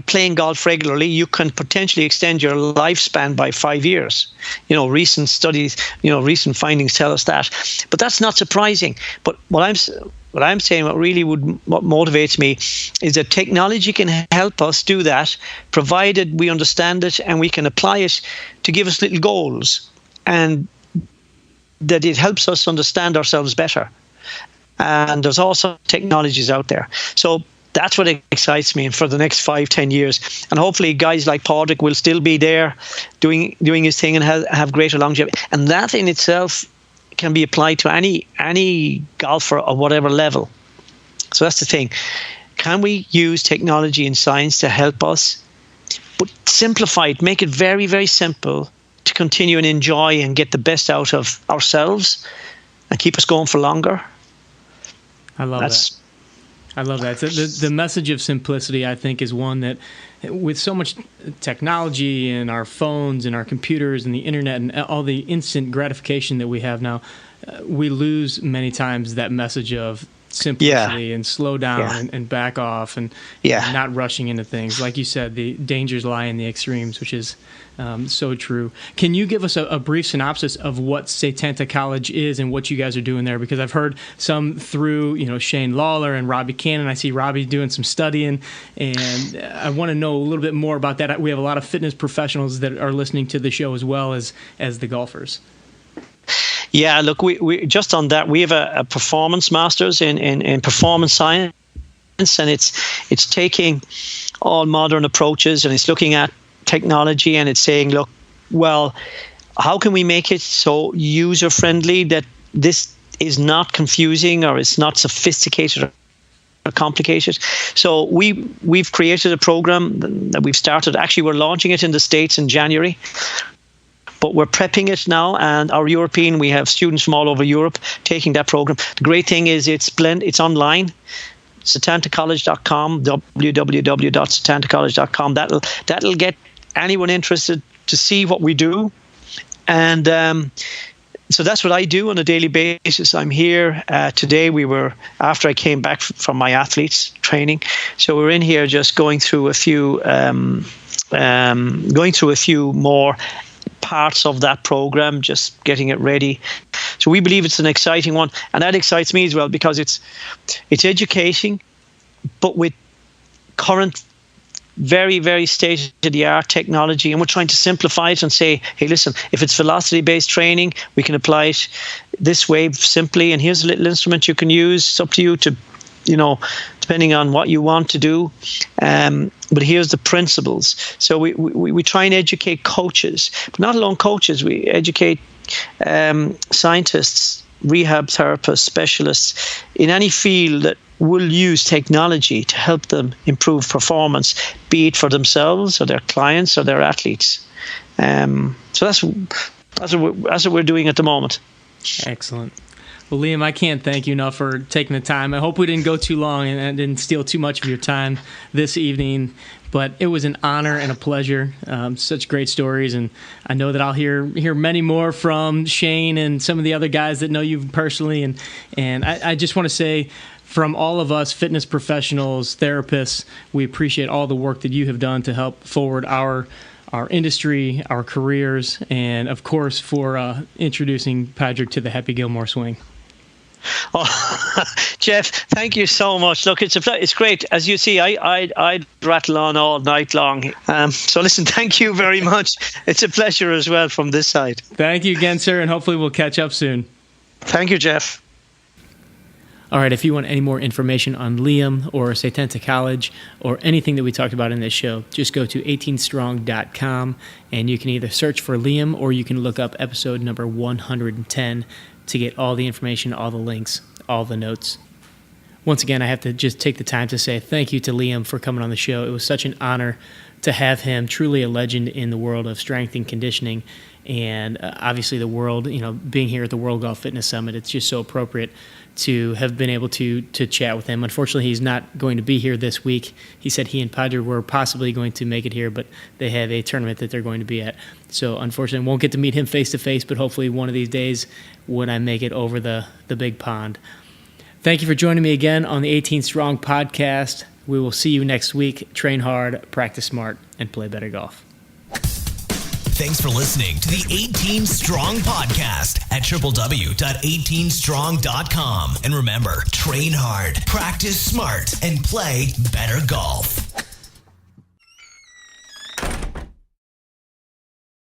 playing golf regularly, you can potentially extend your lifespan by 5 years. Recent studies, recent findings tell us that. But that's not surprising. But what I'm saying, what motivates me, is that technology can help us do that, provided we understand it and we can apply it to give us little goals, and that it helps us understand ourselves better. And there's also technologies out there. So that's what excites me for the next 5-10 years. And hopefully guys like Padraig will still be there doing his thing and have greater longevity. And that in itself can be applied to any golfer of whatever level. So that's the thing. Can we use technology and science to help us, but simplify it, make it very, very simple to continue and enjoy and get the best out of ourselves and keep us going for longer? I love that. The message of simplicity, I think, is one that, with so much technology and our phones and our computers and the internet and all the instant gratification that we have now, we lose many times that message of simplicity and slow down and back off and not rushing into things. Like you said, the dangers lie in the extremes, which is so true. Can you give us a brief synopsis of what Setanta College is and what you guys are doing there? Because I've heard some through Shane Lawler and Robbie Cannon. I see Robbie doing some studying, and I want to know a little bit more about that. We have a lot of fitness professionals that are listening to the show as well as the golfers. Yeah, look, we just on that, we have a performance masters in performance science, and it's taking all modern approaches and it's looking at technology and it's saying, look, well, how can we make it so user friendly that this is not confusing or it's not sophisticated complicate it. So we've created a program that we've started. Actually, we're launching it in the States in January, but we're prepping it now. And we have students from all over Europe taking that program. The great thing is it's online. SetantaCollege.com, www.setantacollege.com. That'll get anyone interested to see what we do. And so that's what I do on a daily basis. I'm here today. After I came back from my athletes training, so we're in here just going through a few more parts of that program, just getting it ready. So we believe it's an exciting one, and that excites me as well because it's educating, but with current very, very state-of-the-art technology, and we're trying to simplify it and say, hey, listen, if it's velocity-based training, we can apply it this way simply, and here's a little instrument you can use. It's up to you to, depending on what you want to do, but here's the principles. So we try and educate coaches, but not alone coaches. We educate scientists, rehab therapists, specialists in any field that will use technology to help them improve performance, be it for themselves or their clients or their athletes. So that's what we're doing at the moment. Excellent. Well, Liam, I can't thank you enough for taking the time. I hope we didn't go too long and didn't steal too much of your time this evening, but it was an honor and a pleasure. Such great stories, and I know that I'll hear many more from Shane and some of the other guys that know you personally. And I just want to say, from all of us fitness professionals, therapists, we appreciate all the work that you have done to help forward our industry, our careers, and of course for introducing Padraig to the Happy Gilmore swing. Oh, Jeff, thank you so much. Look, it's great. As you see, I'd rattle on all night long. So listen, thank you very much. It's a pleasure as well from this side. Thank you again, sir, and hopefully we'll catch up soon. Thank you, Jeff. All right, if you want any more information on Liam or Setanta College or anything that we talked about in this show, just go to 18strong.com and you can either search for Liam or you can look up episode number 110 to get all the information, all the links, all the notes. Once again, I have to just take the time to say thank you to Liam for coming on the show. It was such an honor to have him, truly a legend in the world of strength and conditioning. And obviously the world, being here at the World Golf Fitness Summit, it's just so appropriate to have been able to chat with him. Unfortunately, he's not going to be here this week. He said he and Padraig were possibly going to make it here, but they have a tournament that they're going to be at. So unfortunately, won't get to meet him face-to-face, but hopefully one of these days when I make it over the big pond. Thank you for joining me again on the 18 Strong podcast. We will see you next week. Train hard, practice smart, and play better golf. Thanks for listening to the 18 Strong podcast at www.18strong.com. And remember, train hard, practice smart, and play better golf.